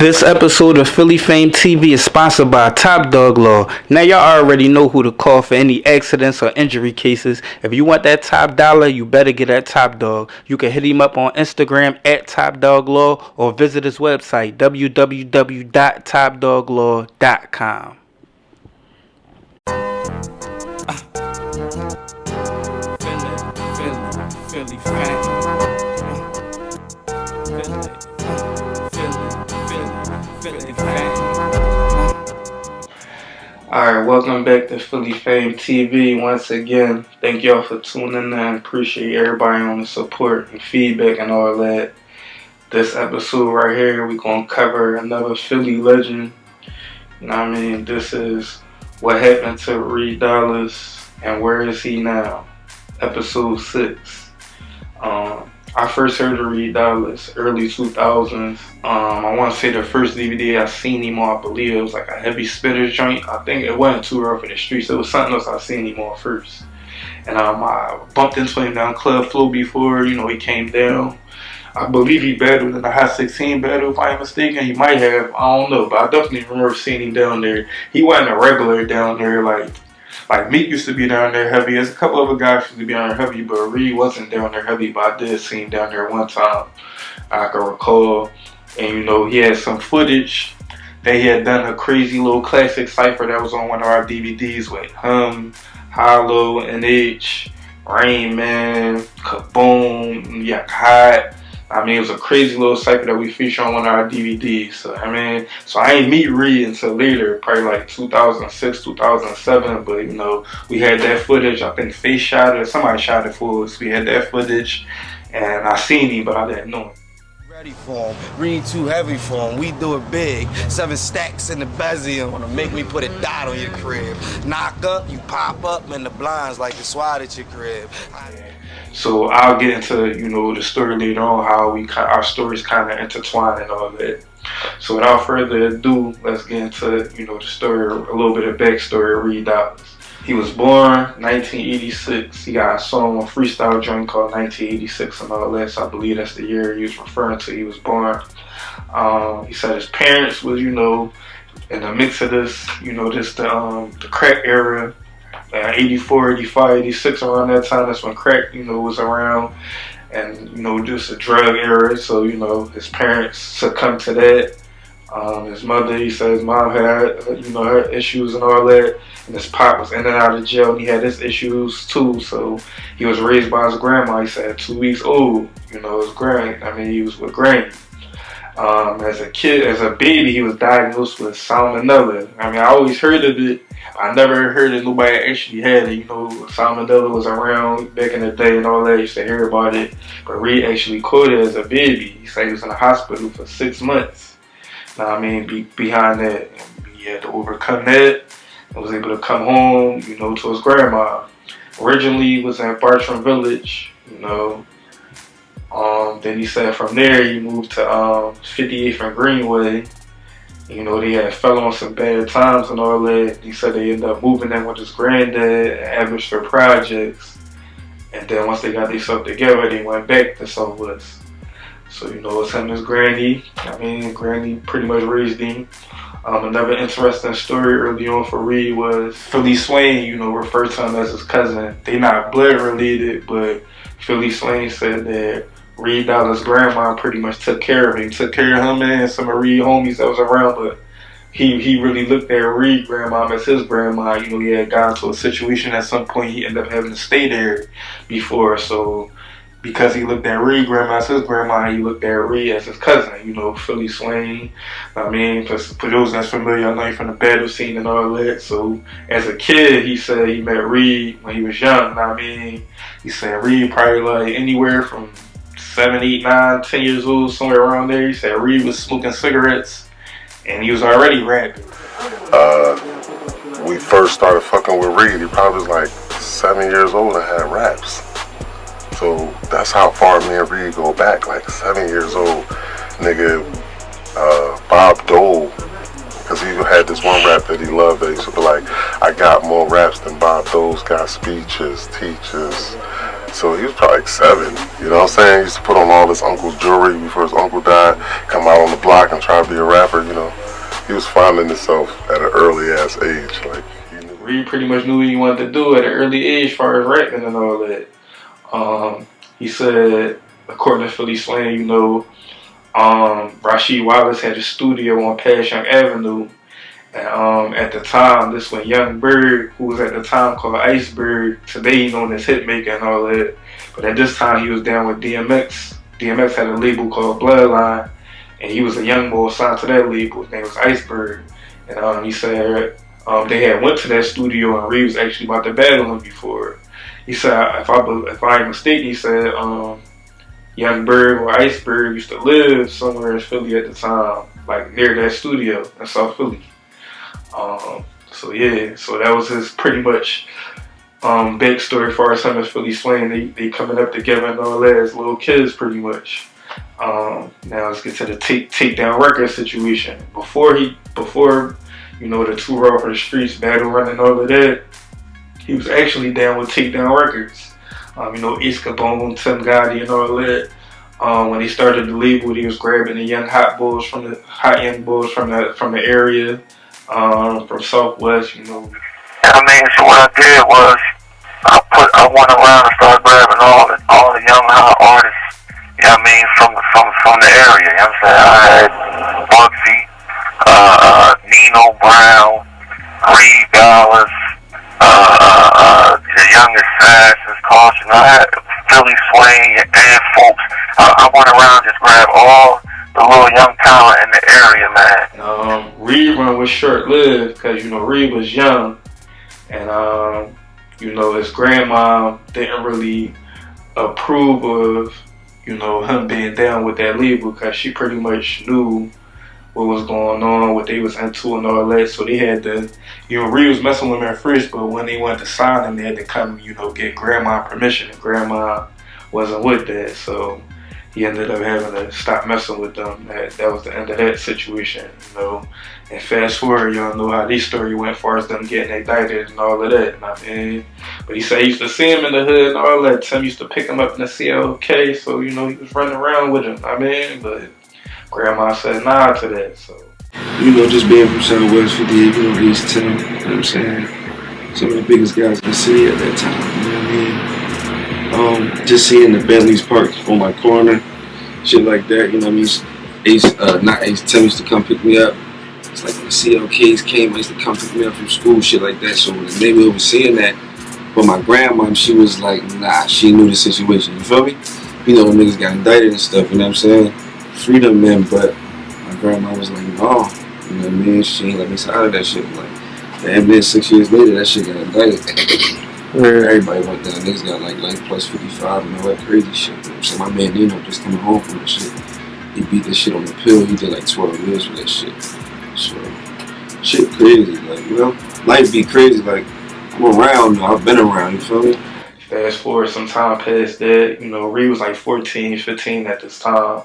This episode of Philly Fame TV is sponsored by Top Dog Law. Now y'all already know who to call for any accidents or injury cases. If you want that top dollar, you better get at Top Dog. You can hit him up on Instagram at Top Dog Law or visit his website www.topdoglaw.com. Philly Fame. Alright, welcome back to Philly Fame TV once again. Thank y'all for tuning in. Appreciate everybody on the support and feedback and all that. This episode right here, we're going to cover another Philly legend. You know what I mean? This is what happened to Reed Dollaz and where is he now? Episode 6. I first heard of Reed Dollaz early 2000s. I want to say the first DVD I seen him on, I believe it was like a Heavy Spitters joint. I think it wasn't Too Rough in the Streets. It was something else I seen him on first. And I bumped into him down Club Flow before, he came down. I believe he battled in the Hot 16 battle, if I'm mistaken. He might have, I don't know, but I definitely remember seeing him down there. He wasn't a regular down there like Meek used to be down there heavy. There's a couple other guys used to be down there heavy, but Reed wasn't down there heavy. But I did see him down there one time, I can recall. And he had some footage that he had done a crazy little classic cypher that was on one of our DVDs with him, Hollow, NH, Rain Man, Kaboom, Hot. It was a crazy little cypher that we featured on one of our DVDs. So I ain't meet Reed until later, probably like 2006, 2007. But we had that footage. I think Face shot it, somebody shot it for us. We had that footage, and I seen him, but I didn't know him. Ready for him. Reed too heavy for him. We do it big. 7 stacks in the bezier wanna make me put a dot on your crib. Knock up, you pop up in the blinds like the SWAT at your crib. So I'll get into the story later on, how our stories kind of intertwine and all that. So without further ado, let's get into the story, a little bit of backstory of Reed Dollaz. He was born 1986. He got a song, a freestyle joint called 1986 and all that. So I believe that's the year he was referring to. He was born. He said his parents was in the mix of this, the crack era. 84, 85, 86, around that time, that's when crack, was around, and, just a drug era, so, his parents succumbed to that. His mother, he said his mom had, her issues and all that, and his pop was in and out of jail, and he had his issues too, so he was raised by his grandma. He said 2 weeks old, he was with granny. As a kid, as a baby, he was diagnosed with salmonella. I always heard of it. I never heard that nobody actually had it. Salmonella was around back in the day and all that. I used to hear about it. But Reed actually caught it as a baby. He said he was in the hospital for 6 months. Behind that, he had to overcome that and was able to come home, to his grandma. Originally, he was in Bartram Village, Then he said from there he moved to 58th and Greenway. They had fell on some bad times and all that. He said they ended up moving in with his granddad and Abbotsford Projects. And then once they got themselves together, they went back to Southwest. So, it's him and his granny. Granny pretty much raised him. Another interesting story early on for Reed was Philly Swain, referred to him as his cousin. They not blood related, but Philly Swain said that Reed Dollaz's grandma pretty much took care of him. Took care of him and some of Reed homies that was around, but he really looked at Reed grandma as his grandma. He had gotten to a situation at some point he ended up having to stay there before. So because he looked at Reed grandma as his grandma, he looked at Reed as his cousin, Philly Swain. For those that's familiar, I know him from the battle scene and all that. So as a kid, he said he met Reed when he was young. He said Reed probably like anywhere from 7, 8, 9, 10 years old, somewhere around there. He said Reed was smoking cigarettes and he was already rapping. We first started fucking with Reed, he probably was like 7 years old and had raps. So that's how far me and Reed go back, like 7 years old. Nigga, Bob Dole, because he had this one rap that he loved that he used to be like, I got more raps than Bob Dole's got speeches, teachers, So he was probably like 7. You know what I'm saying? He used to put on all his uncle's jewelry before his uncle died, come out on the block and try to be a rapper, you know. He was finding himself at an early ass age. Like, Reed pretty much knew what he wanted to do at an early age as far as rapping and all that. He said, according to Philly Slang, you know, Rasheed Wallace had a studio on Passyunk Avenue. And at the time, this was Young Bird, who was at the time called Iceberg, today known as Hitmaker and all that. But at this time, he was down with DMX. DMX had a label called Bloodline, and he was a young boy signed to that label. His name was Iceberg. And he said they had went to that studio, and Reed was actually about to battle him before. He said, if I ain't mistaken, he said Young Bird or Iceberg used to live somewhere in Philly at the time, like near that studio in South Philly. So that was his pretty much backstory as far as him and Philly Slang. They coming up together and all that as little kids pretty much. Now let's get to the Takedown Records situation. Before you know, the Too Raw for the Streets battle run and all of that, he was actually down with Takedown Records. You know, Ace Capone, Tim Gotti and all that. When he started the label, he was grabbing the young young bulls from the area. From Southwest, you know. I mean, so what I did was I went around and started grabbing all the young hot artists, you know what I mean, from the area, you know what I'm saying? I had Bugsy, Nino Brown, Reed Dollaz, the Young Assassins, Caution. I had Philly Slang and folks. I went around and just grabbed all the little young talent in the area, man. Reed run was short-lived because, you know, Reed was young, and you know, his grandma didn't really approve of, you know, him being down with that label because she pretty much knew what was going on, what they was into and all that. So they had to, you know, Reed was messing with him at first, but when they wanted to sign him, they had to come, you know, get grandma permission, and grandma wasn't with that. So he ended up having to stop messing with them. That was the end of that situation, you know. And fast forward, y'all know how this story went as far as them getting indicted and all of that. I mean, but he said he used to see him in the hood and all that. Tim used to pick him up in the CLK, so, you know, he was running around with him. I mean, but grandma said nah to that, so. You know, just being from Southwest 58, you know, East Tim, you know what I'm saying? Some of the biggest guys in the city at that time, you know what I mean? Just seeing the Bentley's parked on my corner, shit like that, you know what I mean? Tim used to come pick me up. It's like when the CLKs came, I used to come pick me up from school, shit like that. So when the neighborhood was seeing that, but my grandma, she was like, nah, she knew the situation, you feel me? You know, the niggas got indicted and stuff, you know what I'm saying? Freedom, man, but my grandma was like, no, you know what I mean? She ain't let me sign of that shit. Like, and then 6 years later, that shit got indicted. Everybody went down. Niggas got like life plus 55 and all that crazy shit. So my man Nino just coming home from that shit. He beat this shit on the pill. He did like 12 years for that shit. So, shit crazy. Like, you know, life be crazy. Like, I'm around, though. I've been around, you feel me? Fast forward some time past that, you know, Reed was like 14, 15 at this time.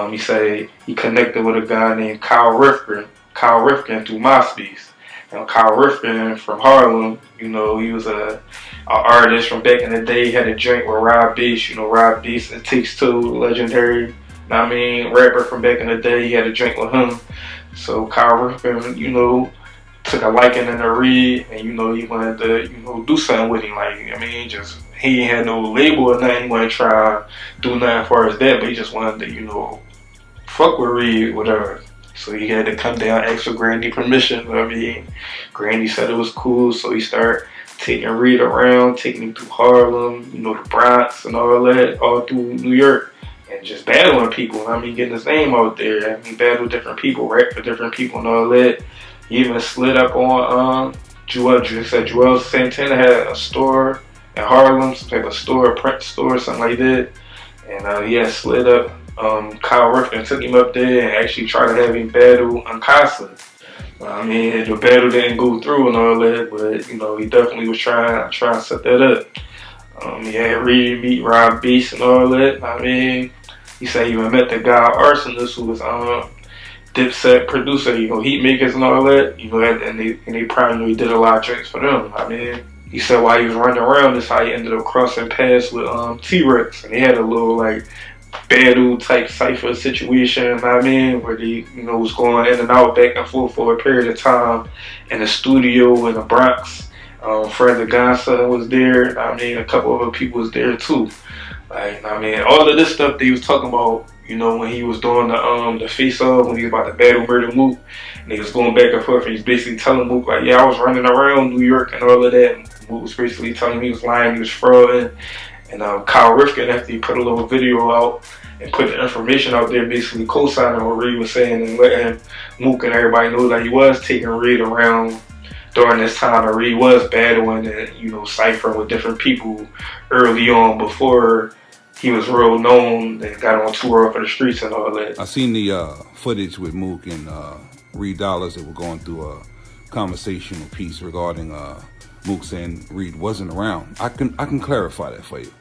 He said he connected with a guy named Kyle Rifkin through MySpace. And Kyle Rifkin from Harlem, you know, he was a artist from back in the day. He had a joint with Rob Beast, you know, Rob Beast, It Takes Two, legendary, you know what I mean, rapper from back in the day. He had a joint with him. So Kyle Rifkin, you know, took a liking in the Reed, and, you know, he wanted to, you know, do something with him. Like, I mean, he ain't had no label or nothing. He wanted to try do nothing as far as that, but he just wanted to, you know, fuck with Reed, whatever. So he had to come down, ask for Grandy permission. I mean, Grandy said it was cool, so he started taking Reed around, taking him through Harlem, you know, the Bronx and all that, all through New York, and just battling people. I mean, getting his name out there. I mean, battle different people, rap for different people and all that. He even slid up on Joel Santana had a store in Harlem, some type of store, a print store, something like that. And he had slid up. Kyle Rifkin took him up there and actually tried to have him battle Uncasa. I mean, the battle didn't go through and all that, but, you know, he definitely was trying to set that up. He had Reed meet Rob Beast and all that. I mean, he said he even met the guy Arsonist who was Dipset producer, you know, Heat Makers and all that. You know, and they probably knew he did a lot of drinks for them. I mean, he said while he was running around, that's how he ended up crossing paths with T-Rex, and they had a little like battle type cipher situation, you know what I mean, where they, you know, was going in and out back and forth for a period of time in the studio in the Bronx. Fred the Godson was there, I mean, a couple other people was there too. Like, I mean, all of this stuff that he was talking about, you know, when he was doing the face-off, when he was about to battle Murder Mook, and he was going back and forth, and he's basically telling Mook, like, yeah, I was running around New York and all of that, and Mook was basically telling him he was lying, he was frauding. And Kyle Rifkin, after he put a little video out and put the information out there, basically co-signing what Reed was saying and letting Mook and everybody know that he was taking Reed around during this time, and Reed was battling and, you know, ciphering with different people early on before he was real known and got on tour off of the streets and all that. I seen the footage with Mook and Reed Dollaz that were going through a conversational piece regarding Mook saying Reed wasn't around. I can clarify that for you.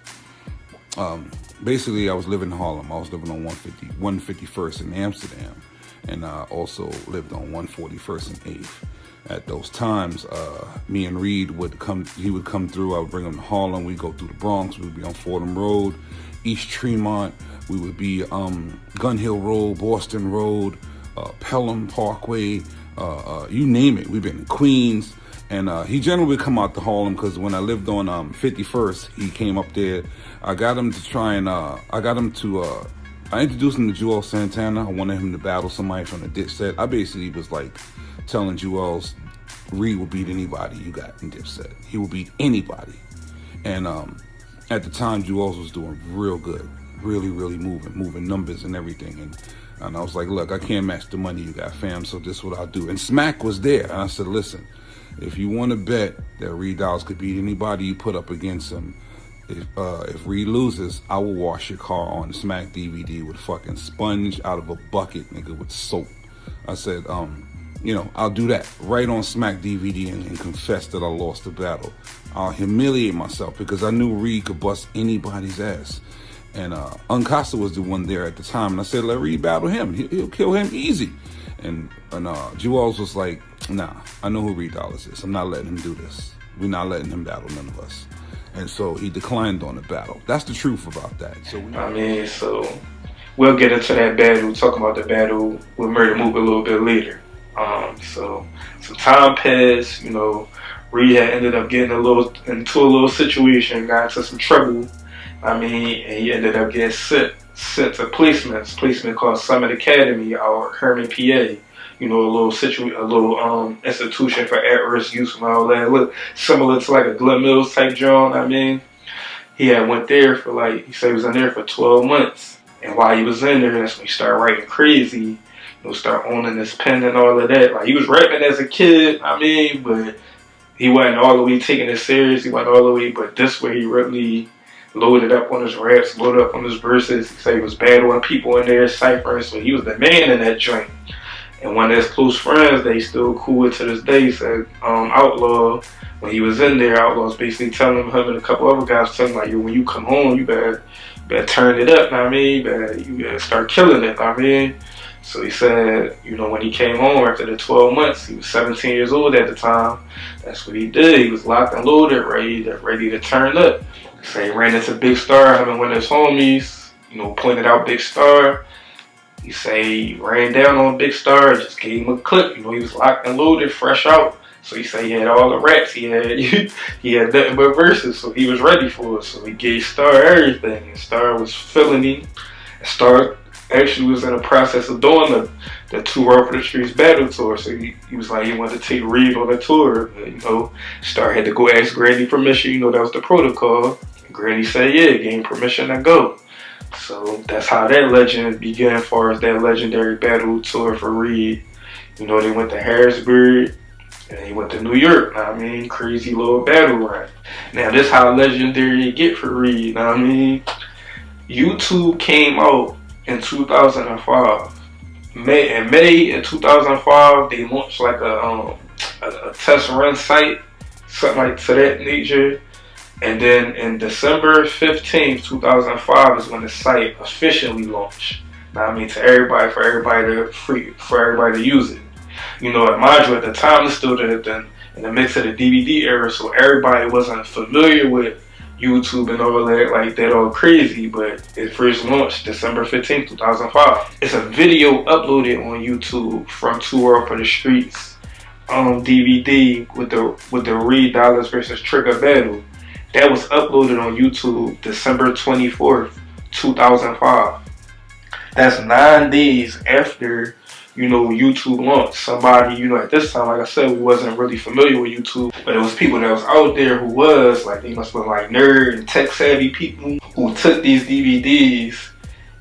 Basically, I was living in Harlem. I was living on 151st in Amsterdam, and I also lived on 141st and 8th. At those times, me and Reed would come. He would come through. I would bring him to Harlem. We'd go through the Bronx. We would be on Fordham Road, East Tremont. We would be Gun Hill Road, Boston Road, Pelham Parkway. You name it. We've been in Queens. And he generally would come out to Harlem because when I lived on 51st, he came up there. I got him to try and, I introduced him to Joel Santana. I wanted him to battle somebody from the Dipset. I basically was like telling Joel's, Reed will beat anybody you got in Dipset. He will beat anybody. And at the time, Joel's was doing real good. Really, really moving numbers and everything. And I was like, look, I can't match the money you got, fam, so this is what I'll do. And Smack was there. And I said, listen, if you want to bet that Reed Dollaz could beat anybody you put up against him, if Reed loses, I will wash your car on the Smack DVD with fucking sponge out of a bucket, nigga, with soap. I said, you know, I'll do that right on Smack DVD and confess that I lost the battle. I'll humiliate myself because I knew Reed could bust anybody's ass. And Uncasa was the one there at the time, and I said, let Reed battle him. He'll kill him easy. And Jewels was like, nah, I know who Reed Dollaz is. I'm not letting him do this. We're not letting him battle none of us. And so he declined on the battle. That's the truth about that. So so we'll get into that battle, talk about the battle with Murder Mook a little bit later. So some time passed, you know, Reed had ended up getting into a little situation, got into some trouble. And he ended up getting sent to placement called Summit Academy out Herman, PA. You know, a little institution for at-risk youth and all that. Look, similar to like a Glen Mills type joint. He had went there for he said he was in there for 12 months. And while he was in there, that's when he started writing crazy. You know, start owning his pen and all of that. Like, he was rapping as a kid, but he wasn't all the way taking it serious. He wasn't all the way, but this way he really loaded up on his raps, loaded up on his verses. He said he was battling people in there, ciphering, so he was the man in that joint. And one of his close friends that he's still cool with to this day said, Outlaw, when he was in there, Outlaw was basically telling him and a couple other guys, telling him, like, yo, when you come home, you better turn it up, you better start killing it, So he said, you know, when he came home after the 12 months, he was 17 years old at the time. That's what he did. He was locked and loaded, ready to turn up. So he ran into Big Star, having one of his homies, you know, pointed out Big Star. He say he ran down on Big Star, just gave him a clip. You know, he was locked and loaded, fresh out. So he said he had all the raps. He had nothing but verses, so he was ready for it. So he gave Star everything, and Star was feeling him. And Star actually was in the process of doing the tour for the Streets battle tour. So he was like, he wanted to take Reed on the tour. But, you know, Star had to go ask Granny permission. You know, that was the protocol. And Granny said, yeah, gave him permission to go. So that's how that legend began as far as that legendary battle tour for Reed. You know, they went to Harrisburg and he went to New York. Crazy little battle run. Now this how legendary it get for Reed. YouTube came out in 2005. In May in 2005, they launched like a test run site, something like to that nature. And then in December 15th, 2005 is when the site officially launched. To everybody, for everybody to use it. You know, mind you, at the time, it's still in in the mix of the DVD era, so everybody wasn't familiar with YouTube and all that, like that all crazy, but it first launched December 15th, 2005. It's a video uploaded on YouTube from Tour for the Streets DVD with the Reed Dollaz versus Trigger battle. That was uploaded on YouTube December 24th, 2005. That's 9 days after, YouTube launched. Somebody, at this time, like I said, we wasn't really familiar with YouTube, but it was people that was out there who was, like, they must have been like nerd and tech savvy people who took these DVDs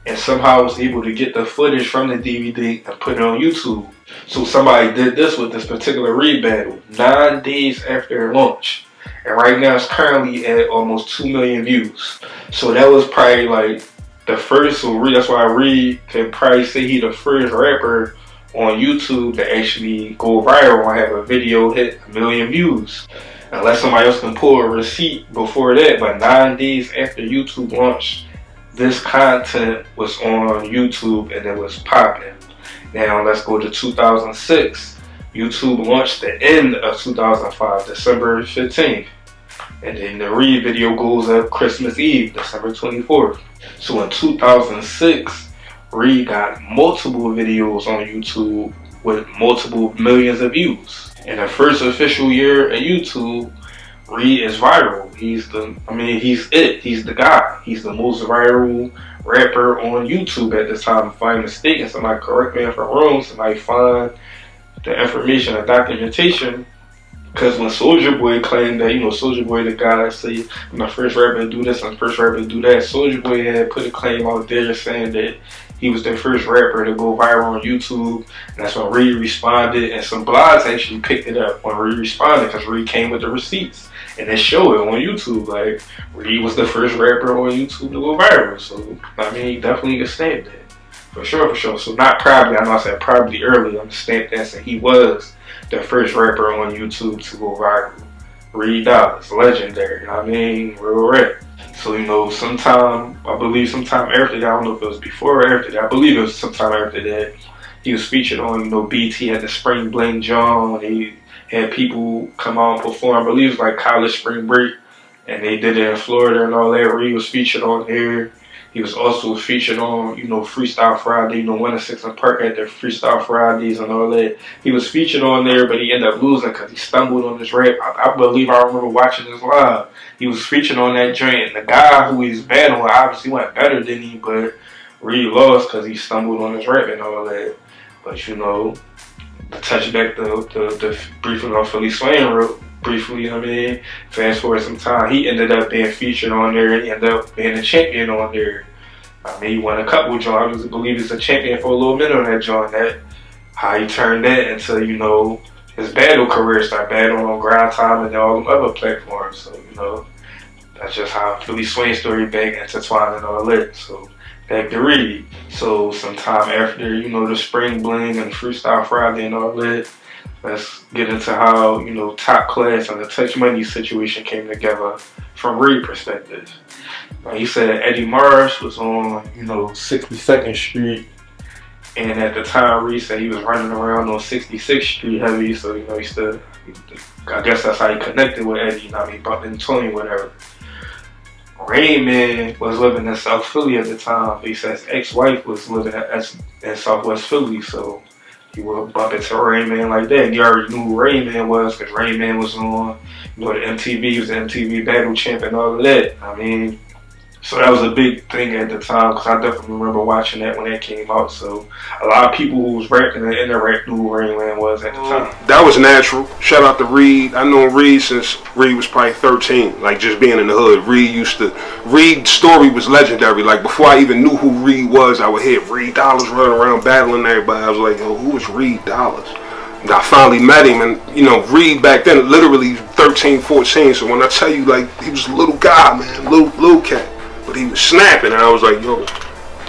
and somehow was able to get the footage from the DVD and put it on YouTube. So somebody did this with this particular Reed battle 9 days after launch. And right now it's currently at almost 2 million views. So that was probably like the first, that's why Reed can probably say he the first rapper on YouTube to actually go viral and have a video hit 1 million views. Unless somebody else can pull a receipt before that, but 9 days after YouTube launched, this content was on YouTube and it was popping. Now let's go to 2006. YouTube launched the end of 2005, December 15th. And then the Reed video goes up Christmas Eve, December 24th. So in 2006, Reed got multiple videos on YouTube with multiple millions of views. In the first official year of YouTube, Reed is viral. He's the guy. He's the most viral rapper on YouTube at this time. If I'm mistaken, somebody correct me if I'm wrong, somebody find the information or documentation. Because when Soulja Boy claimed that, Soulja Boy the guy that say, I'm the first rapper to do this, I'm the first rapper to do that, Soulja Boy had put a claim out there saying that he was the first rapper to go viral on YouTube. And that's when Reed responded, and some blogs actually picked it up when Reed responded, because Reed came with the receipts. And they show it on YouTube, like, Reed was the first rapper on YouTube to go viral. So, he definitely could stamp that. For sure. So not probably, I know I said probably earlier, I'm stamped that saying he was the first rapper on YouTube to go viral. Reed Dollaz, legendary, real rap. So, sometime after that, I don't know if it was before or after that, I believe it was sometime after that, he was featured on, BT had the Spring Bling John, he had people come out and perform, I believe it was like College Spring Break, and they did it in Florida and all that. Reed was featured on there. He was also featured on, Freestyle Friday, 1 to 6 in Park at the Freestyle Fridays and all that. He was featured on there, but he ended up losing because he stumbled on his rap. I believe I remember watching this live. He was featured on that joint, and the guy who he's battling obviously went better than he, but Reed lost because he stumbled on his rap and all that. But, to touch back the briefly on Philly Swaying briefly, fast forward some time, he ended up being featured on there and he ended up being a champion on there. He won a couple of joints. I believe he's a champion for a little minute on that joint. That how he turned that into, his battle career, started battling on Grind Time and all them other platforms. So, that's just how Philly Swaying story back intertwined and all that. So back to Reed. So sometime after, the Spring Bling and Freestyle Friday and all that, let's get into how, Top Klass and the Touch Money situation came together from Reed perspective. He said Eddie Marsh was on, 62nd Street, and at the time Reed said he was running around on 66th Street heavy, so, I guess that's how he connected with Eddie, bumped into him, whatever. Rain Man was living in South Philly at the time, but he said his ex-wife was living in Southwest Philly, so he would bump into Rain Man like that. And you already knew who Rain Man was because Rain Man was on, the MTV, he was the MTV Battle Champ and all of that. So that was a big thing at the time because I definitely remember watching that when that came out. So a lot of people who was rapping in the rap knew who Rain Man was at the time. That was natural. Shout out to Reed. I known Reed since Reed was probably 13, like just being in the hood. Reed's story was legendary. Like before I even knew who Reed was, I would hear Reed Dollaz running around battling everybody. I was like, yo, who is Reed Dollaz? And I finally met him, and Reed back then, literally 13, 14. So when I tell you, like, he was a little guy, man, little cat. But he was snapping, and I was like, yo,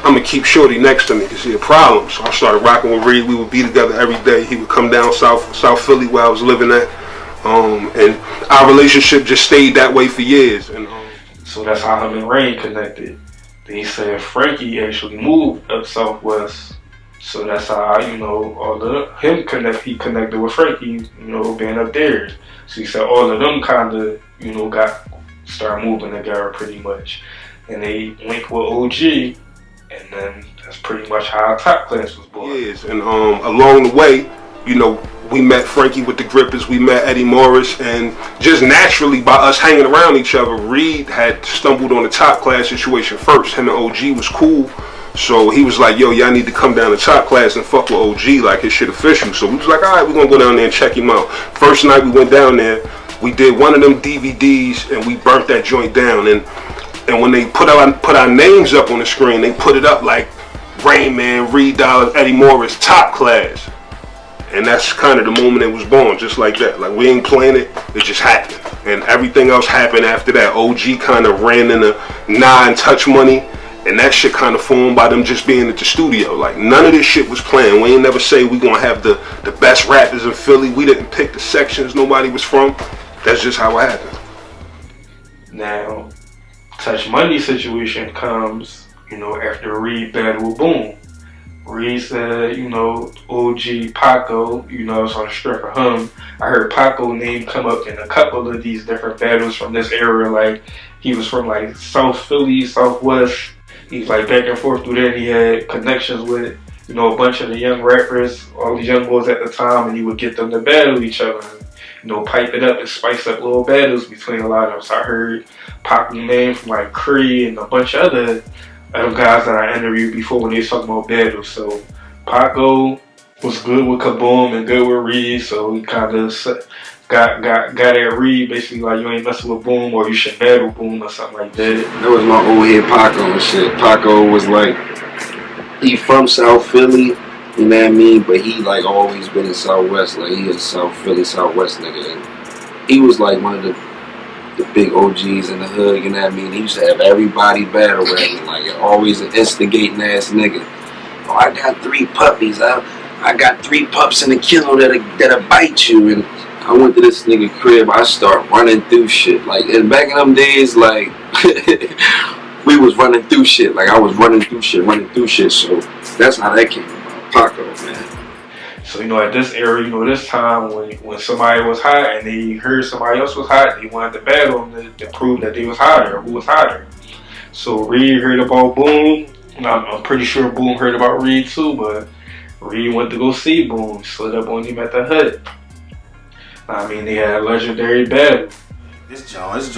I'm gonna keep Shorty next to me because he had problems. So I started rocking with Reed. We would be together every day. He would come down South Philly where I was living at, and our relationship just stayed that way for years. And so that's how him and Rain connected. Then he said Frankie actually moved up Southwest So that's how, all of him he connected with Frankie, being up there. So he said all of them kind of, start moving together pretty much. And they linked with OG, and then that's pretty much how Top Class was born. Yes, and along the way, we met Frankie with the Grippers, we met Eddie Morris, and just naturally by us hanging around each other, Reed had stumbled on the Top Class situation first. Him and OG was cool, so he was like, yo, y'all need to come down to Top Class and fuck with OG, like his shit official. So we was like, all right, we're gonna go down there and check him out. First night we went down there, we did one of them DVDs and we burnt that joint down. And when they put our names up on the screen, they put it up like Rain Man, Reed Dollaz, Eddie Morris, Top Class. And that's kind of the moment it was born, just like that. Like, we ain't playing it, it just happened. And everything else happened after that. OG kind of ran into Touch Money, and that shit kind of formed by them just being at the studio. Like, none of this shit was planned. We ain't never say we gonna have the best rappers in Philly. We didn't pick the sections nobody was from. That's just how it happened. Now, Touch Money situation comes, after Reed battle with Boom. Reed said, OG Paco, it's on the strength of him. I heard Paco name come up in a couple of these different battles from this era. Like, he was from like South Philly, Southwest. He's like back and forth through there. He had connections with, a bunch of the young rappers, all the young boys at the time, and he would get them to battle each other. Pipe it up and spice up little battles between a lot of them. So I heard Paco name from like Cree and a bunch of other guys that I interviewed before when they was talking about battles. So Paco was good with Kaboom and good with Reed, so he kind of got at Reed basically like, you ain't messing with Boom or you should battle Boom or something like that. That was my old head Paco and shit. Paco was like, he from South Philly, you know what I mean? But he like always been in Southwest, like he a South Philly, Southwest nigga. And he was like one of the big OGs in the hood, you know what I mean? He used to have everybody battle rapping, like always an instigating ass nigga. Oh, I got 3 puppies. I got 3 pups in a kennel that'll bite you. And I went to this nigga crib. I start running through shit. Like, and back in them days, like we was running through shit. Like I was running through shit. So that's how that came about. Paco, man. So, at this era, this time when somebody was hot and they heard somebody else was hot, they wanted to battle them to prove that they was hotter, who was hotter. So Reed heard about Boom. I'm pretty sure Boom heard about Reed too, but Reed went to go see Boom, slid up on him at the hut. I mean, they had a legendary battle. This joint was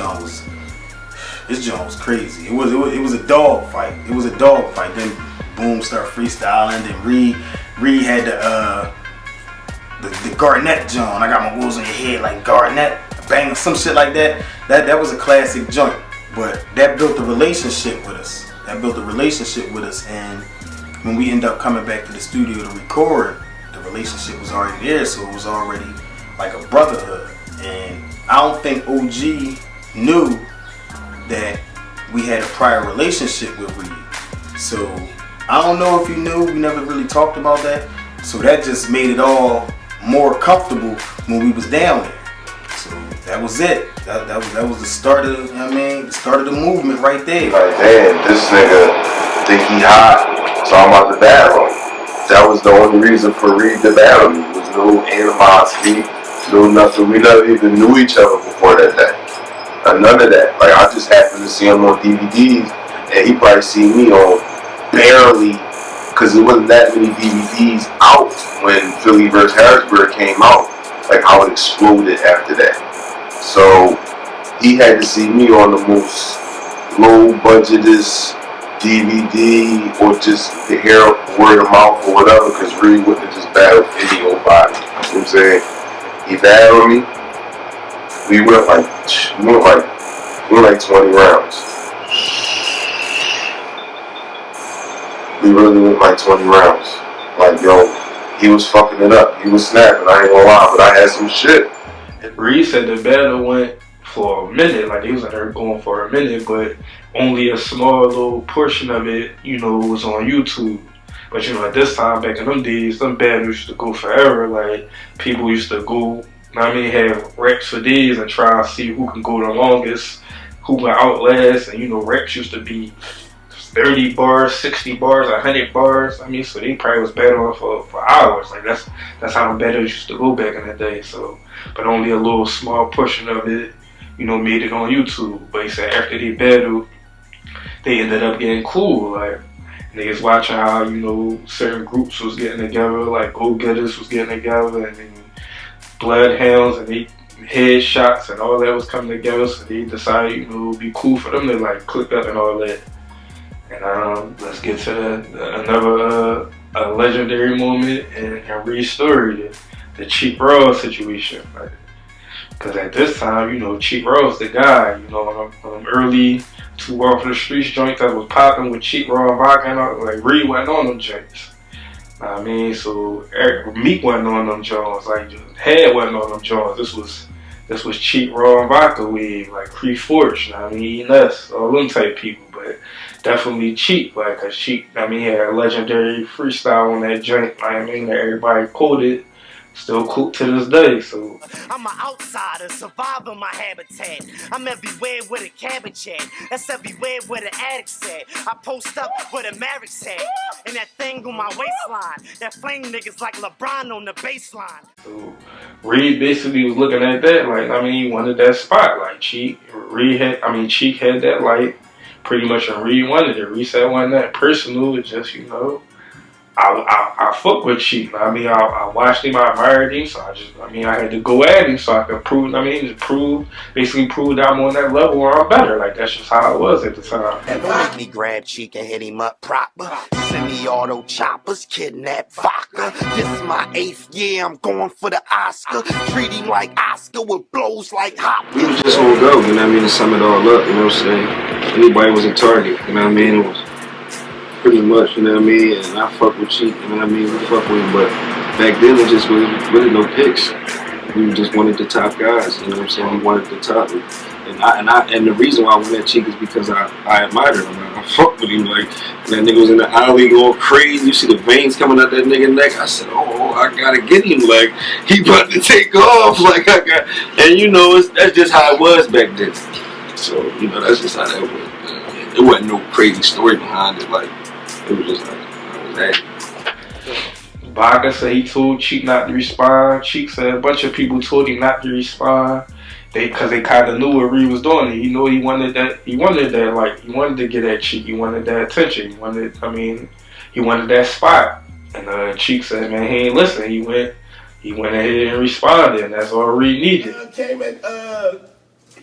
crazy. It was a dog fight. It was a dog fight. Then Boom started freestyling. Then Reed had the Garnett joint. I got my wolves on your head like Garnett, bang, some shit like that. That was a classic joint. But that built a relationship with us. And when we end up coming back to the studio to record, the relationship was already there. So it was already like a brotherhood. And I don't think OG knew that we had a prior relationship with Reed. So I don't know if he knew. We never really talked about that. So that just made it all more comfortable when we was down there. So that was it. That was the start of, the start of the movement right there. Like, damn, this nigga think he hot, so I'm about to battle him. That was the only reason for Reed to battle me. There was no animosity, no nothing. We never even knew each other before that day. None of that. Like, I just happened to see him on DVDs, and he probably seen me on barely, because there wasn't that many DVDs out when Philly vs. Harrisburg came out. Like, how it exploded after that. So he had to see me on the most low budgetest DVD or just to hear word of mouth or whatever, because Reed wouldn't have just battled any old body. You know what I'm saying? He battled me. We went like 20 rounds. We really went like 20 rounds. Like, yo, he was fucking it up. He was snapping, I ain't gonna lie, but I had some shit. Reed said the battle went for a minute, like he was in there going for a minute, but only a small little portion of it, was on YouTube. But at this time, back in them days, them battles used to go forever. Like, people used to go, have reps for days and try to see who can go the longest, who can outlast, and reps used to be 30 bars, 60 bars, 100 bars. I mean, so they probably was battling for hours. Like that's how the battles used to go back in the day. So, but only a little small portion of it, made it on YouTube. But he said after they battled, they ended up getting cool. Like niggas watching how certain groups was getting together, like Go Getters was getting together, and then Bloodhounds and they headshots and all that was coming together. So they decided, it would be cool for them to like click up and all that. And let's get to another legendary moment in Reed's story, the Chic Raw situation. Because at this time, Chic Raw was the guy. Early 2 Raw for the Streets joint that was popping with Chic Raw and vodka and all. Like Reed wasn't on them joints. I mean, so Meek wasn't on them joints. Like Head wasn't on them joints. This was Chic Raw and vodka wave, like Cree Fortune. I mean, us, all them type people, but definitely Cheek, like, cause Cheek, he had a legendary freestyle on that joint, that everybody quoted, still quote to this day, so. I'm an outsider, survivor my habitat. I'm everywhere with a cabbage at. That's everywhere where the addicts at. I post up with a Mavericks hat. And that thing on my waistline. That flame niggas like LeBron on the baseline. So, Reed basically was looking at that, like, he wanted that spot, like, Cheek had that light. Pretty much, and Reed wanted it. Reed said, wasn't that personal, it just, I fuck with Cheek. I watched him, I admired him, so I had to go at him so I could prove, basically prove that I'm on that level or I'm better. Like, that's just how it was at the time. And make me grab Cheek and hit him up proper. Semi-auto choppers, kidnap vodka. This is my 8th year, I'm going for the Oscar. Treat him like Oscar with blows like Hopkins. We was just on go, to sum it all up, you know what I'm saying? Anybody was a target, It was pretty much, and I fuck with Cheek, we fuck with him, but back then it just was really no picks. We just wanted the top guys, We wanted the top, and the reason why I went at Cheek is because I admired him, I fucked with him, like, that nigga was in the alley going crazy, you see the veins coming out that nigga neck, I said, oh, I gotta get him, like, he about to take off, like, that's just how it was back then. So, that's just how that was. It wasn't no crazy story behind it, like, it was just like, I was that. Baga said he told Cheek not to respond. Cheek said a bunch of people told him not to respond. Because they kind of knew what Reed was doing. He wanted that, he wanted to get at Cheek. He wanted that attention. He wanted that spot. And Cheek said, man, he ain't listen. He went ahead and responded, and that's all Reed needed. Came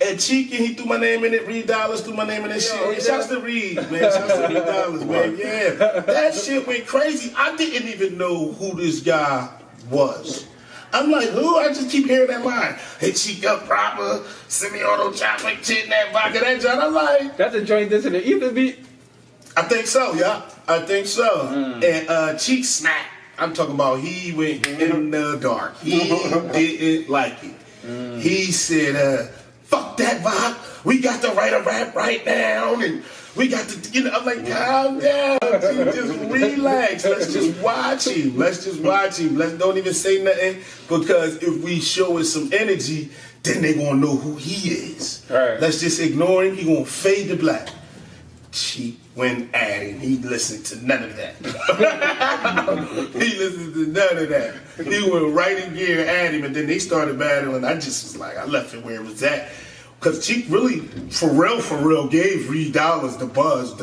at Cheek and he threw my name in it. Reed Dollaz threw my name in that shit. Shouts to Reed, man. Shouts to Reed Dollaz, man. Yeah, that shit went crazy. I didn't even know who this guy was. I'm like, who? I just keep hearing that line. Hey, Cheek up proper, semi-auto chopper, kidnap vodka, that joint. I'm like, that's a joint that's in the Ether beat. I think so, yeah. I think so. And Cheek smack. I'm talking about he went in the dark. He didn't like it. He said, fuck that vibe. We got to write a rap right now. And we got to, I'm like, calm down. Dude, just relax. Let's just watch him. Let's don't even say nothing. Because if we show it some energy, then they going to know who he is. Right. Let's just ignore him. He going to fade to black. Cheek went at him. He listened to none of that. He listened to none of that. He went right in gear at him, and then they started battling. I just was like, I left it where it was at. Because Cheek really, for real, gave Reed Dollaz the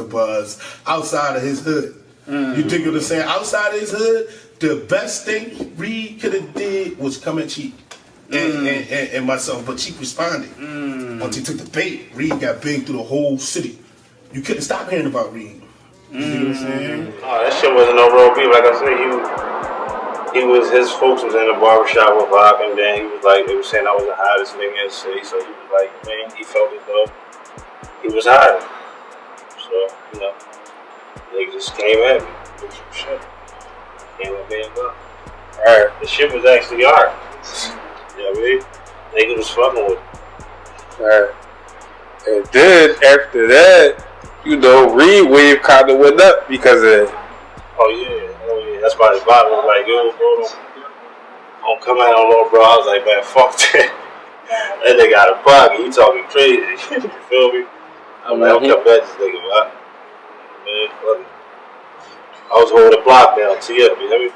buzz outside of his hood. You dig what I'm saying? Outside of his hood, the best thing Reed could have did was come at Cheek and myself. But Cheek responded. Once he took the bait, Reed got big through the whole city. You couldn't stop hearing about Reed. You know what I'm saying? Oh, that shit wasn't no real beef. Like I said, his folks was in the barbershop with Bob, and then he was like, they were saying I was the hottest nigga in the city, so he was like, man, he felt as though he was hot. So, niggas just came at me with some shit. Came at me and go. Alright, the shit was actually art. You know what I mean? Niggas was fucking with it. Alright. And then after that, Reed wave kind of went up because of that. Oh yeah. That's why his body was like, yo, bro, don't come out on low, bro. I was like, man, fuck that. That nigga out of pocket. He talking crazy. You feel me? I'm like, don't come back this nigga, bro. man. Fuck it. I was holding the block down, T up, you hear me?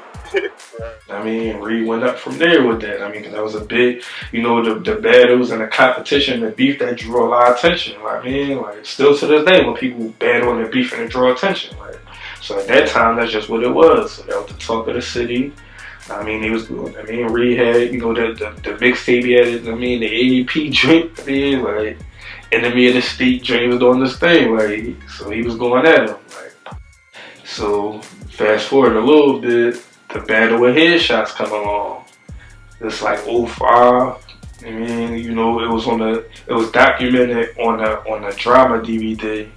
I mean, Reed went up from there with that. I mean, cause that was a big, you know, the battles and the competition, the beef that drew a lot of attention. Like, I mean, like, still to this day, when people battle and the beef and it draw attention. Like, so at that time, that's just what it was. So that was the talk of the city. I mean, Reed had, you know, the mixtape he had, I mean, the AEP drink, I mean, like, Enemy of the State drink was doing this thing, like, so he was going at him, like. So, fast forward a little bit, the battle with headshots come along. It's like 05. I mean, you know, it was documented on a drama DVD,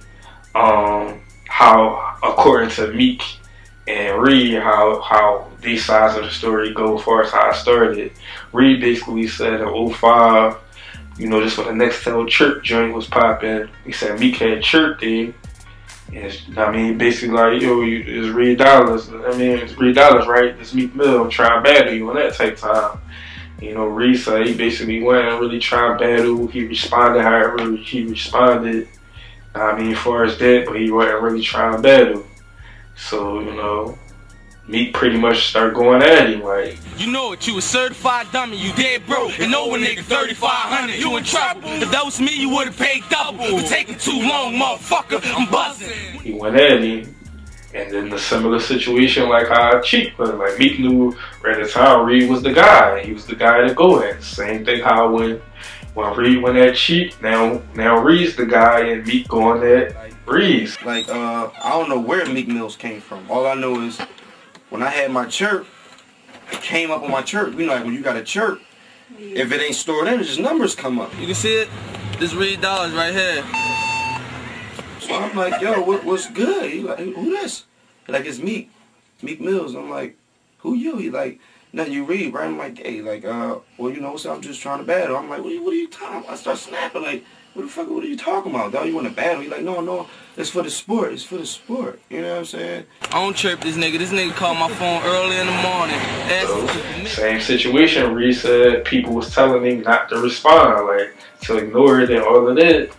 how according to Meek and Reed, how these sides of the story go as far as how it started. Reed basically said in 05, you know, just when the Untitled Chapter joint was popping, he said Meek had chirped him. And I mean, basically like, yo, it's Reed Dollaz. I mean, it's Reed Dollaz, right? It's Meek Mill trying to battle you on that type time. You know, Reed said he basically went and really trying to battle. He responded however he responded. I mean, as far as that, but he wasn't really trying to battle. So, you know, Meek pretty much started going at him, like. You know it, you a certified dummy, you dead broke, and no one nigga 3,500, you in trouble. If that was me, you would've paid double. But taking too long, motherfucker, I'm buzzing. He went at him, and then the similar situation like how Chic was, like Meek knew at the time Reed was the guy. He was the guy to go at. Same thing how when Reed went at Chic, now Reed's the guy, and Meek going at Reed. Like, I don't know where Meek Mills came from. All I know is when I had my chirp, it came up on my chirp. You know, like when you got a chirp, if it ain't stored in, just numbers come up. You can see it? This Reed Dollaz right here. So I'm like, yo, what's good? He like, who this? He like, it's Meek Mills. I'm like, who you? He like, nothing, you Reed, right? I'm like, hey, like, well, you know, so I'm just trying to battle. I'm like, what are you talking about? I start snapping, like, what are you talking about, dog? You want to battle? He like, no, it's for the sport. It's for the sport. You know what I'm saying? I don't chirp this nigga. This nigga called my phone early in the morning. Same situation. Reed said people was telling him not to respond, like, to ignore it and all of that.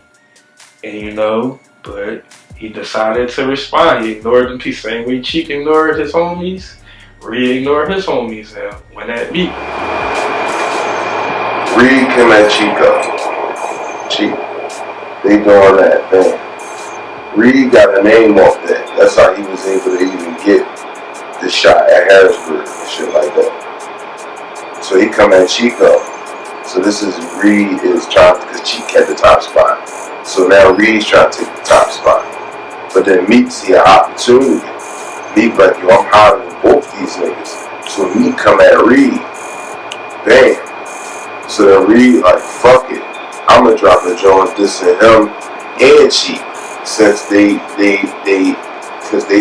And, you know, but he decided to respond. He ignored them. The same way Chic ignored his homies, Reed ignored his homies and went at Meek. Reed came at Chico. Chic, they doing that thing. Reed got a name off that. That's how he was able to even get the shot at Harrisburg and shit like that. So he come at Chico. So this is Reed is trying to, because Chic had the top spot. So now Reed's trying to take the top spot. But then Meek see an opportunity. Meek like, yo, I'm hotter than both these niggas. So Meek come at Reed. Bam. So then Reed like, fuck it. I'm gonna drop a joint dissing him and Chic. Since they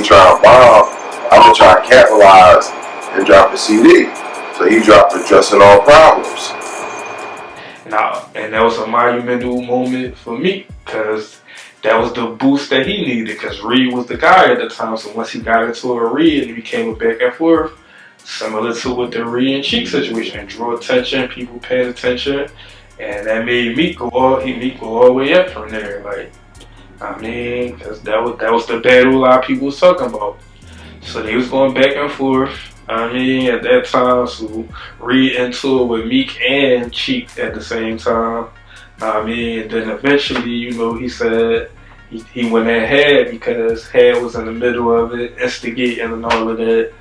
try to bomb, I'm gonna try to capitalize and drop a CD. So he dropped Addressing All Problems. And that was a monumental moment for me, because that was the boost that he needed, because Reed was the guy at the time. So once he got into a Reed and it became a back and forth, similar to with the Reed and Chic situation, and drew attention, people paid attention, and that made Meek go all the way up from there. Like, I mean, because that was the battle a lot of people was talking about. So they was going back and forth. I mean, at that time, so Reed into it with Meek and Chic at the same time. I mean, and then eventually, you know, he said he went at Had, because Had was in the middle of it, instigating and all of that.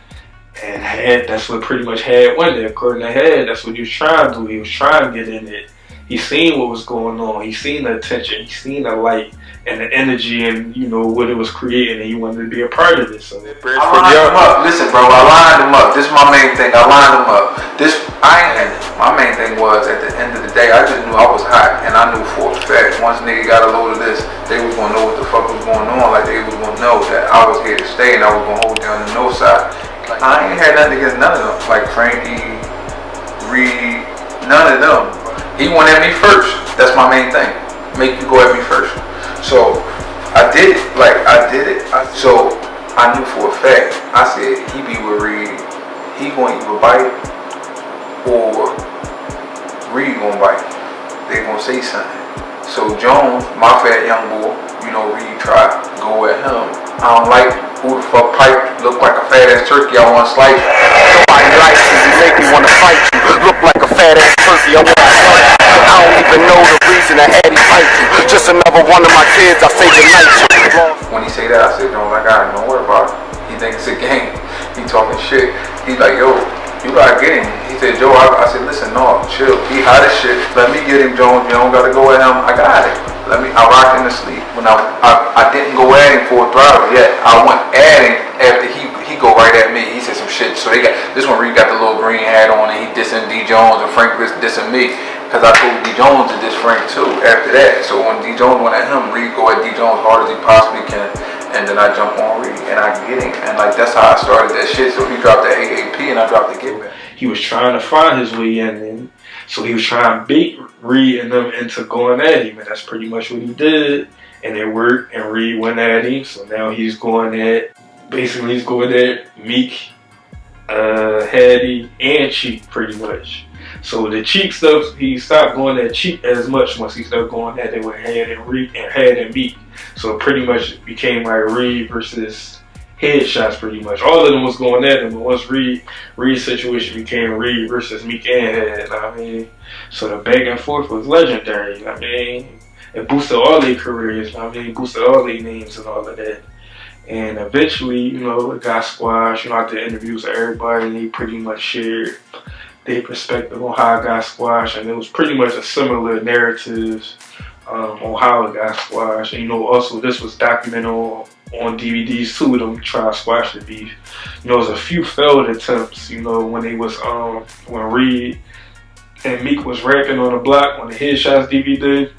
And Had, that's what pretty much Had went there. According to Had, that's what he was trying to do. He was trying to get in it. He seen what was going on. He seen the attention. He seen the light and the energy and, you know, what it was creating, and he wanted to be a part of it. So I lined him up. Listen, bro, I lined him up. This is my main thing. I lined him up. My main thing was, at the end of the day, I just knew I was hot, and I knew for a fact, once nigga got a load of this, they was gonna know what the fuck was going on. Like, they was gonna know that I was here to stay, and I was gonna hold down the north side. Like, I ain't had nothing against none of them. Like Frankie, Reed, none of them. He went at me first. That's my main thing. Make you go at me first. So I did it. So I knew for a fact. I said, he be with Reed. He gonna either bite or Reed gonna bite. They gonna say something. So Jones, my fat young boy, you know, Reed tried to go at him. I don't like who the fuck pipe. Look like a fat ass turkey, I want to slice you. Nobody likes you, you make me want to fight you. Look like a fat ass turkey, I want to slice you. I don't even know the reason that Eddie fight you. Just another one of my kids, I say goodnight to. When he say that, I say, don't worry about it. He think it's a game. He talking shit. He like, yo, you gotta get him. He said, Joe, I said, listen, no, chill. He hot as shit. Let me get him, Jones. You don't gotta go at him. I got it. I rocked him to sleep. When I didn't go at him for a throttle yet. I went at him after he go right at me. He said some shit. So they got this one. Reed got the little green hat on, and he dissing D Jones, and Frank was dissing me. Cause I told D Jones to diss Frank too. After that, so when D Jones went at him, Reed go at D Jones as hard as he possibly can. And then I jump on Reed and I get him. And like that's how I started that shit. So he dropped the AAP and I dropped the get back. He was trying to find his way in, and so he was trying to bait Reed and them into going at him, and that's pretty much what he did. And it worked, and Reed went at him. So now he's going at Meek, Hattie, and Chic pretty much. So the Chic stuff, he stopped going at Chic as much once he started going at it with Had and Meek. So it pretty much became like Reed versus headshots pretty much. All of them was going at him, but once Reed's situation became Reed versus Meek and Had, I mean, so the back and forth was legendary. I mean, it boosted all their careers. I mean, boosted all their names and all of that. And eventually, you know, it got squashed. You know, after interviews with everybody, they pretty much shared their perspective on how it got squashed, and it was pretty much a similar narrative on how it got squashed. And you know, also this was documented on DVDs too. Them trying to squash the beef. You know, there was a few failed attempts. You know, when they was when Reed and Meek was rapping on the block on the Headshots DVD.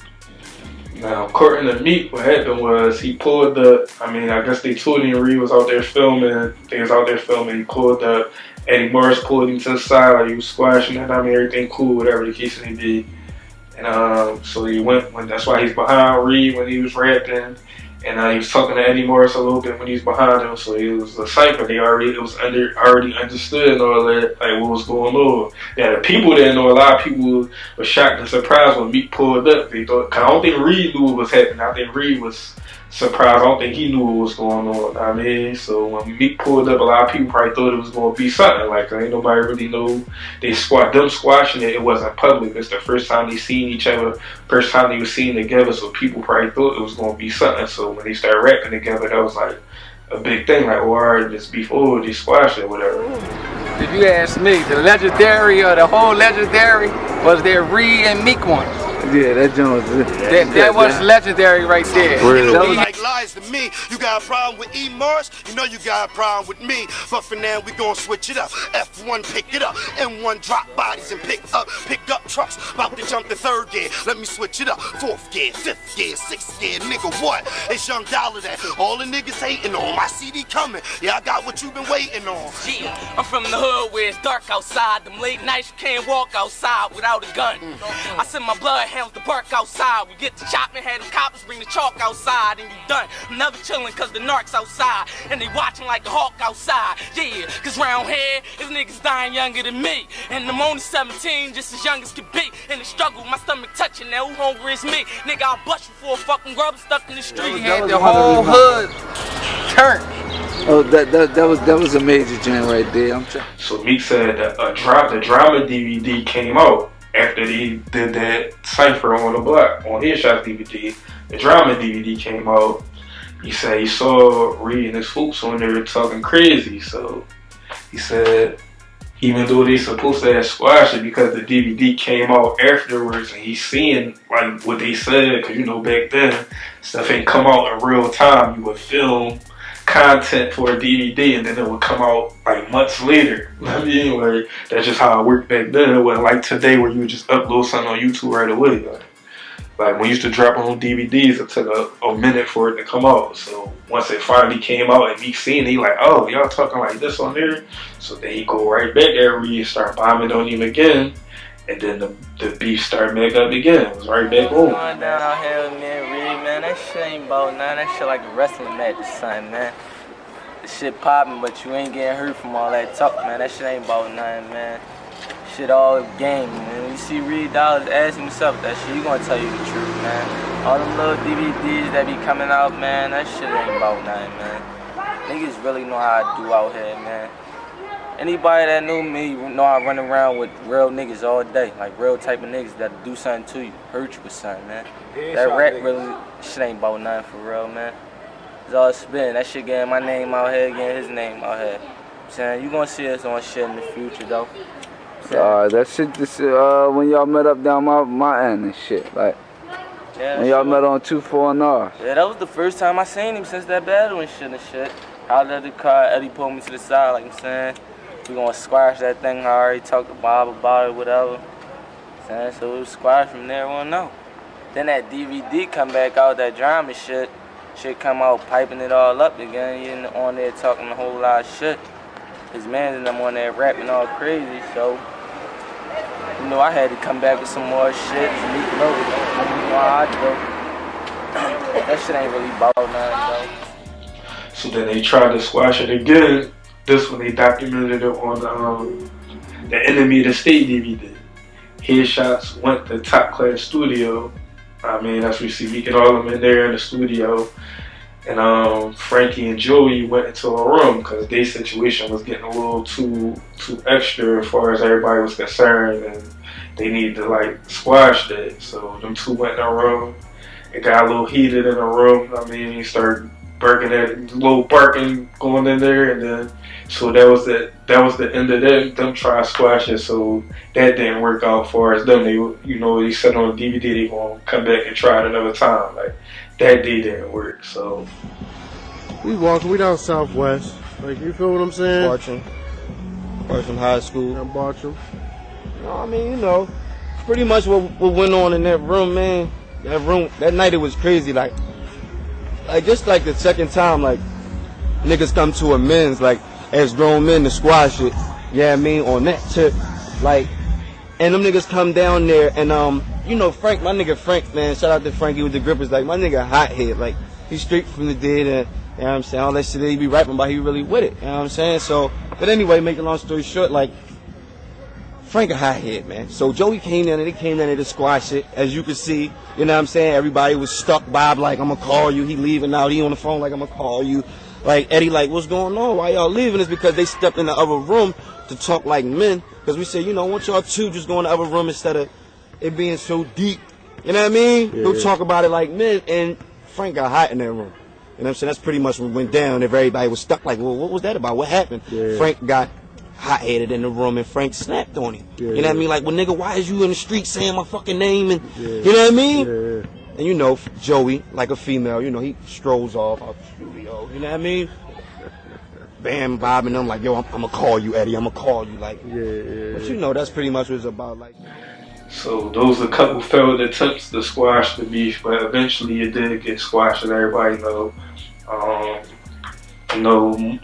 Now, according to Meek, what happened was he pulled the. I mean, I guess they told him Reed was out there filming. They was out there filming. He pulled the. Eddie Morris pulled him to the side, like he was squashing it. I mean, everything cool, whatever the case may be. And so he went, that's why he's behind Reed when he was rapping. And he was talking to Eddie Morris a little bit when he was behind him. So it was a cipher. It was already understood and all that, like what was going on. Yeah, the people didn't know. A lot of people were shocked and surprised when Meek pulled up. They thought, cause I don't think Reed knew what was happening. I think Reed was surprised. I don't think he knew what was going on. I mean, so when Meek pulled up, a lot of people probably thought it was going to be something like ain't nobody really know. Them squashing it. It wasn't public. It's the first time they seen each other. First time they were seen together. So people probably thought it was going to be something. So when they started rapping together, that was like a big thing. Like, oh, alright, this beef, oh, they squashed it, whatever. If you ask me, the legendary or the whole legendary was there Reed and Meek one. Yeah, that Jones. That was legendary right there. Like lies to me, you got a problem with E. Morris, you know you got a problem with me. But for now, we gon' switch it up. F1 pick it up, M1 drop bodies and pick up trucks. About to jump to third gear, let me switch it up. Fourth gear, fifth gear, sixth gear, nigga what? It's Young Dollar that all the niggas hating on. My CD coming, yeah, I got what you been waiting on. Yeah, I'm from the hood where it's dark outside. Them late nights you can't walk outside without a gun. I send my blood hounds to bark outside. We get to chopping, had them coppers bring the chalk outside, and you done. I'm never chilling cause the narcs outside, and they watching like a hawk outside. Yeah, cause round here, these niggas dying younger than me, and I'm only 17, just as young as can be. In the struggle, my stomach touching, now who hungry is me? Nigga, I'll bust you for a fucking rubber stuck in the street. We had the whole hood turned. Oh, that was a major joint right there. So Meek said that the drama DVD came out after they did that cipher on the block on Headshots DVD. The drama DVD came out. He said he saw Reed and his folks on there talking crazy. So he said even though they supposed to have squashed it because the DVD came out afterwards, and he's seeing like what they said, because you know back then stuff ain't come out in real time. You would film content for a DVD and then it would come out like months later. I mean, like, that's just how it worked back then. It wasn't like today where you would just upload something on YouTube right away. Like when we used to drop on DVDs, it took a minute for it to come out. So once it finally came out and me seeing it, he like, oh, y'all talking like this on there? So then he go right back there, Reed start bombing on him again, and then the beef started back up again. It was right back home. Going down out here with me and Reed, man, that shit ain't about nothing. That shit like a wrestling match or something, man. The shit popping, but you ain't getting hurt from all that talk, man. That shit ain't about nothing, man. Shit all game, man. When you see Reed Dollaz ask himself that shit, he gonna tell you the truth, man. All them little DVDs that be coming out, man, that shit ain't about nothing, man. Niggas really know how I do out here, man. Anybody that knew me know I run around with real niggas all day, like real type of niggas that do something to you, hurt you with something, man. That rap really, shit ain't about nothing for real, man. It's all spin. That shit getting my name out here, getting his name out here. I'm saying, you gonna see us on shit in the future, though. That shit, when y'all met up down my end and shit, like, yeah, when y'all met on 2-4 and R. Yeah, that was the first time I seen him since that battle and shit. Out of the car, Eddie pulled me to the side, like I'm saying. We gonna squash that thing. I already talked to Bob about it, whatever. So it was squashed from there on out. Then that DVD come back out, that drama shit come out piping it all up again. He on there talking a whole lot of shit. His man and them on there rapping all crazy, so you know I had to come back with some more shit. Meek Mill, you know how I do. That shit ain't really about nothing though. So then they tried to squash it again. This one they documented it on the Enemy of the State DVD. Headshots went to Top Klass Studio. I mean, that's where you see Meek and all of them in there in the studio. And Frankie and Joey went into a room because their situation was getting a little too extra as far as everybody was concerned, and they needed to like squash that. So them two went in a room. It got a little heated in the room. I mean, he started barking going in there, and then so that was the end of them trying to squash it. So that didn't work out for us. Them they said on DVD they gonna come back and try it another time. Like that day didn't work. So we down Southwest. Like, you feel what I'm saying? Bartram High School. And Bartram. I mean, pretty much what went on in that room, man. That night it was crazy. Like just like the second time, like niggas come to amends, like as grown men to squash it. Yeah, I mean, on that tip, like, and them niggas come down there and Frank, my nigga Frank, man, shout out to Frankie with the grippers, like my nigga hothead, like he's straight from the dead, and you know what I'm saying, all that shit that he be rapping about, he really with it, you know what I'm saying? So, but anyway, make a long story short, like Frank a hothead, man. So Joey came down there to squash it, as you can see, you know what I'm saying? Everybody was stuck. Bob like, I'm gonna call you. He leaving out. He on the phone like, I'm gonna call you. Like Eddie like, what's going on? Why y'all leaving? It's because they stepped in the other room to talk like men. Because we said, I want y'all two just go in the other room instead of it being so deep. You know what I mean? Yeah. We'll talk about it like men. And Frank got hot in that room. You know what I'm saying? That's pretty much what went down. If everybody was stuck like, well, what was that about? What happened? Yeah. Frank got hot-headed in the room and Frank snapped on him. Yeah, you know what I mean? Like, well, nigga, why is you in the street saying my fucking name? And yeah. You know what I mean? Yeah. And Joey, like a female, he strolls off out the studio. You know what I mean? Bam, Bob, and them like, yo, I'm gonna call you, Eddie. I'm gonna call you, like. Yeah. But that's pretty much what it's about, like. So those a couple failed attempts to squash the beef, but eventually it did get squashed, and everybody know.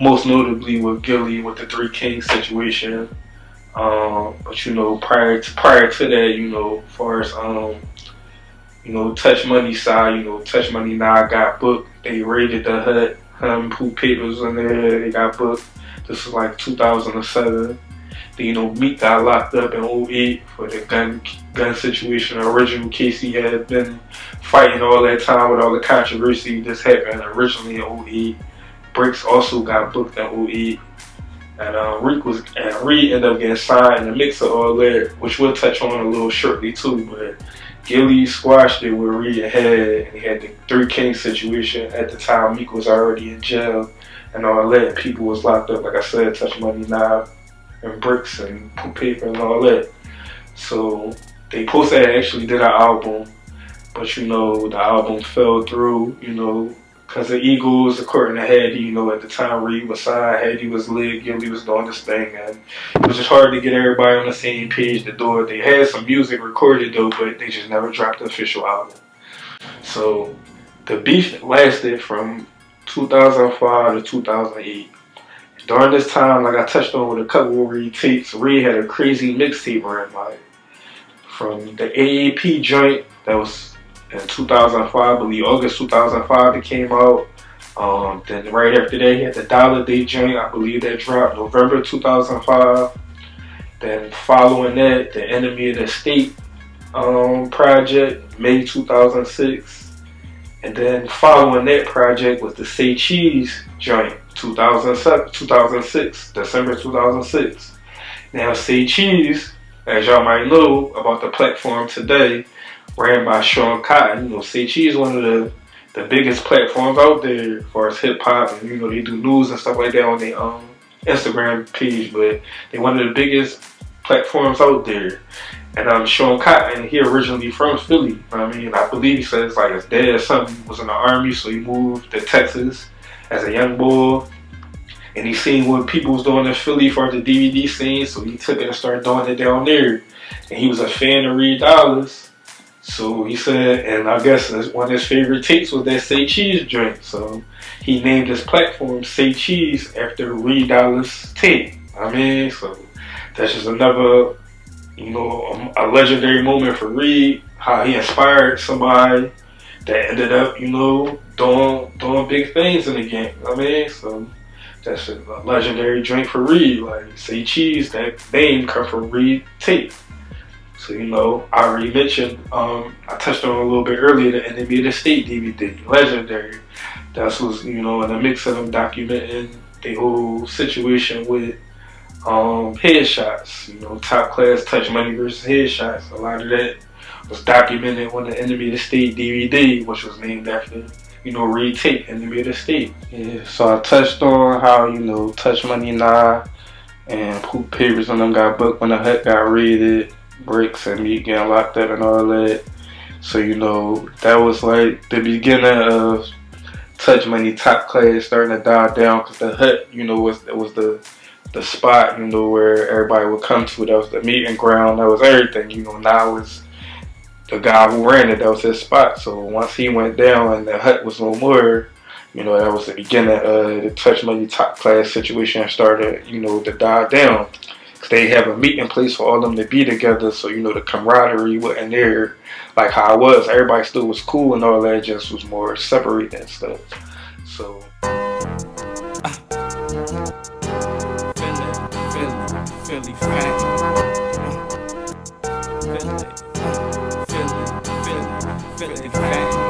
Most notably with Gilly with the Three Kings situation. But prior to that, as far as Touch Money side, Touch Money now got booked. They raided the hut. Poop Papers in there. They got booked. This was like 2007. Then Meek got locked up in 2008 for the gun situation. The original case he had been fighting all that time with all the controversy. This happened originally in 2008. Bricks also got booked in 2008. And Reed ended up getting signed in the mix of all that, which we'll touch on a little shortly too. But Gilly squashed it with Reed had, and he had the Three Kings situation. At the time, Meek was already in jail and all that. People was locked up, like I said, Touch Money, Knob, and Bricks, and Poop Paper, and all that. So they actually did an album, but the album fell through, because the Eagles, according to Hattie, at the time Reed was signed, Hattie was lit, Gilly was doing this thing, and it was just hard to get everybody on the same page to do it. They had some music recorded though, but they just never dropped the official album. So the beef lasted from 2005 to 2008. During this time, like I touched on with a couple of Reed tapes, Reed had a crazy mixtape run, like from the AAP joint that was in 2005, I believe August 2005 it came out. Then right after that, he had the Dollar Day joint, I believe that dropped November 2005. Then following that, the Enemy of the State project, May 2006. And then following that project was the Say Cheese joint, 2006, December 2006. Now, Say Cheese, as y'all might know about the platform today, ran by Sean Cotton. You know, Say Cheese is one of the biggest platforms out there as far as hip hop, and you know they do news and stuff like that on their Instagram page. But they one of the biggest platforms out there. And Sean Cotton, he originally from Philly. You know what I mean, I believe he says like his dad or something was in the army, so he moved to Texas as a young boy. And he seen what people was doing in Philly for the DVD scene, so he took it and started doing it down there. And he was a fan of Reed Dollaz. So he said, and I guess one of his favorite tapes was that Say Cheese joint. So he named his platform Say Cheese after Reed Dollaz tape. I mean, so that's just another, you know, a legendary moment for Reed, how he inspired somebody that ended up, you know, doing big things in the game. I mean, so that's a legendary drink for Reed. Like, Say Cheese, that name come from Reed tape. So, you know, I already mentioned, I touched on a little bit earlier, the Enemy of the State DVD, legendary. That was, you know, in the mix of them documenting the whole situation with headshots. You know, Top Class, Touch Money versus Headshots. A lot of that was documented on the Enemy of the State DVD, which was named after, you know, Reed tape, Enemy of the State. Yeah, so I touched on how, you know, Touch Money Nah and Poop Papers and them got booked when the hut got raided. Bricks and Meek getting locked up and all that. So, you know, that was like the beginning of Touch Money, Top Class starting to die down, because the hut, you know, was the spot, you know, where everybody would come to. That was the meeting ground. That was everything. You know, now was the guy who ran it. That was his spot. So once he went down and the hut was no more, you know, that was the beginning of the Touch Money, Top Class situation started, you know, to die down. They have a meeting place for all them to be together, so, you know, the camaraderie wasn't there like how it was. Everybody still was cool and all that, just was more separated and stuff. So Philly fan. Philly fan.